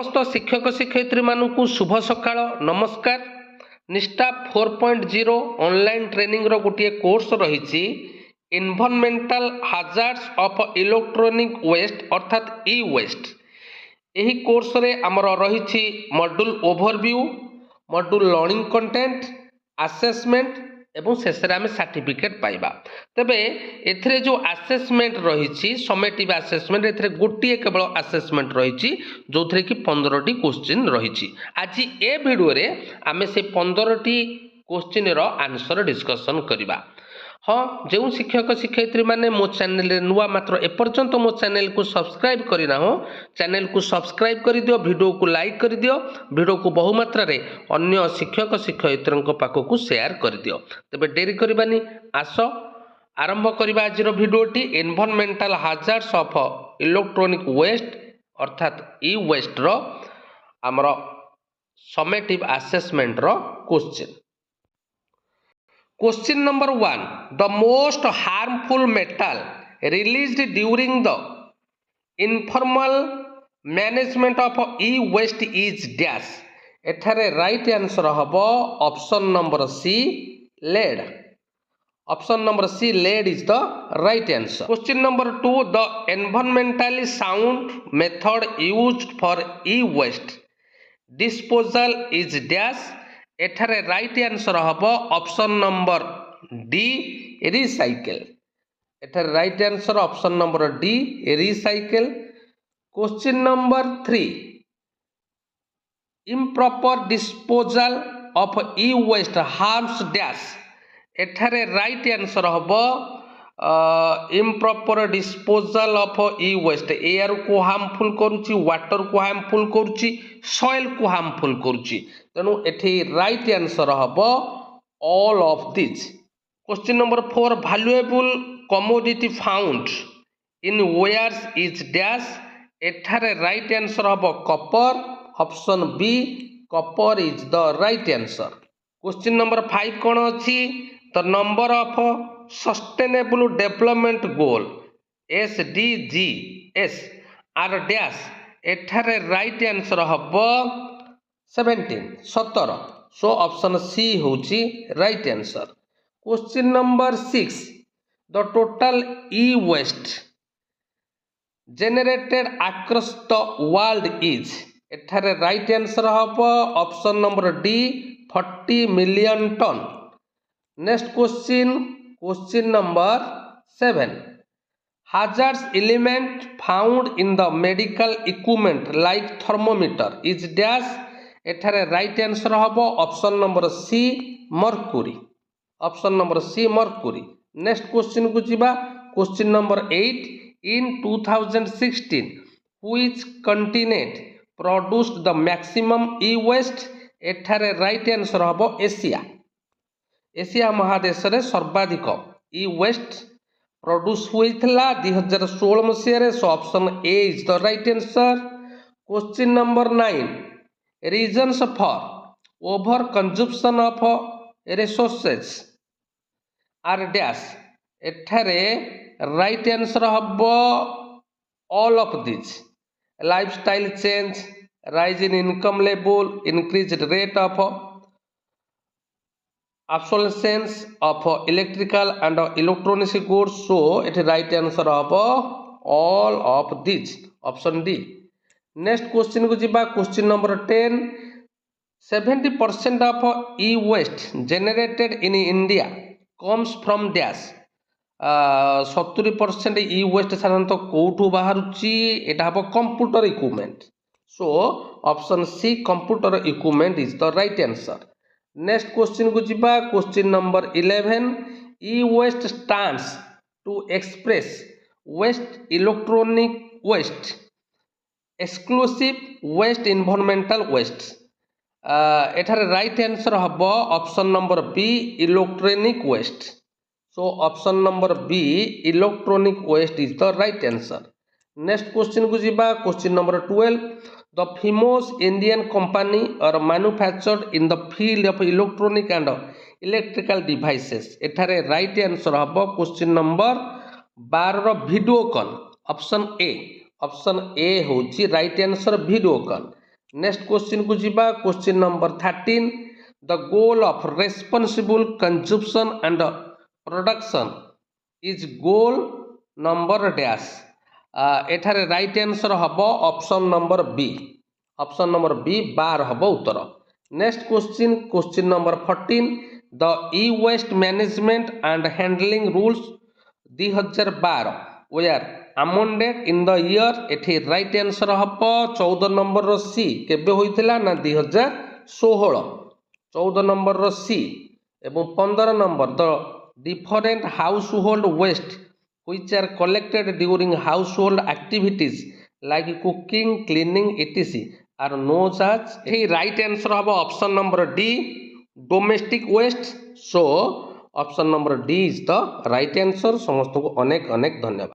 समस्त शिक्षक शिक्षयित्री मानू शुभ सकाळ नमस्कार। निष्ठा 4.0 ऑनलाइन ट्रेनिंग रो गोटे कोर्स रही एनवायरमेंटल हाजार्ड्स ऑफ इलेक्ट्रॉनिक वेस्ट अर्थात ई वेस्ट। यही कोर्स रे आमर रही module overview, module learning content, assessment एवं शेष आम सर्टिफिकेट पाइबा। तेबे एथिरे जो असेसमेंट रही समेटिव असेसमेंट एथिरे गोटे केवल असेसमेंट रही जो थी कि 15टी क्वेश्चन रही। आज ए वीडियो रे आमे से 15टी क्वेश्चन रो आंसर डिस्कशन करबा। हाँ, जो शिक्षक शिक्षयित्री माने मो चैनल नुआ मात्र एपर्यंत मो चैनल को सब्सक्राइब करना हो, चैनल को सब्सक्राइब कर दियो, वीडियो को लाइक कर दियो, वीडियो को बहु मात्रा रे अन्य शिक्षक शिक्षयित्री पाखक को शेयर कर दियो। तबे डेरी करबानी, आस आरंभ करबा आज वीडियोटी एनवायरमेंटल हाजार्ड्स ऑफ इलेक्ट्रॉनिक वेस्ट अर्थात ई वेस्ट रो हमर summative assessment row question. Question number 1. The most harmful metal released during the informal management of e-waste is dash. एठारे राइट आंसर हबो option number C lead. Option number C lead is the right answer. Question number 2. The environmentally sound method used for e-waste disposal is dash. एठारे right answer हबो option number D recycle. एठारे right answer option number D recycle. Question number 3. Improper disposal of E waste harms dash. एठारे right answer हबो improper disposal of E waste air को harmful करूची, water को harmful करूची, soil को harmful करूची। तेणु एठी राइट आंसर हबो all of this. Question number 4. Valuable commodity found in wires is dash. एठारे राइट आंसर हबो copper. Option B copper is the right answer. Question number 5 कोन अछि? The number of sustainable development goal SDGs are dash. एठारे right answer हबो 17। So option C होची right answer. Question number 6. The total E waste generated across the world is. एठारे right answer हबो option number D 40 million ton. Next question, question number 7. hazardous element found in the medical equipment like thermometer is dash. एठारे right answer हबो option number C mercury. Option number C mercury. Next question को जीवा। Question number 8. In 2016 which continent produced the maximum E waste. एठारे right answer हबो Asia. Asia महादेश रे सर्वाधिक E waste produce होइथला 2016 मसिया। So option A is the right answer. Question number 9. Reasons for over consumption of resources are dash. एठारे right answer हबो all of this. Lifestyle change, rise in income level, increased rate of obsolescence of electrical and electronic goods. So it right answer of all of these, option D. Next question को जीवा। Question number 10. 70% of e-waste generated in India comes from dash. 70% E waste साधारणतः कोठू बाहरुची? एटा हबो computer equipment. So option C computer equipment is the right answer. Next question को जीवा। Question number 11. E waste stands to express waste electronic waste exclusive waste environmental waste. एठारे right answer हबो option number B electronic waste. So option number B electronic waste is the right answer. Next question को जीवा। Question number 12. The famous Indian company are manufactured in the field of electronic and electrical devices. एठारे right answer हबो question number 12 Videocon. Option A. Option A होची right answer Videocon. Next question को जीवा question number 13 the goal of responsible consumption and production is goal number dash एठारे right answer हम option number B option number B 12 हम उत्तर। Next question question number 14 the E waste management and handling rules 2012 were amended in the year एठी right answer हम 14 number C केबे होइतिला ना 2016 14 number C एवं 15 number the different household waste which are collected during household activities like cooking, cleaning, etc. are known as hey, right answer have option number D domestic waste. So option number D is the right answer. समस्त को अनेक अनेक धन्यवाद।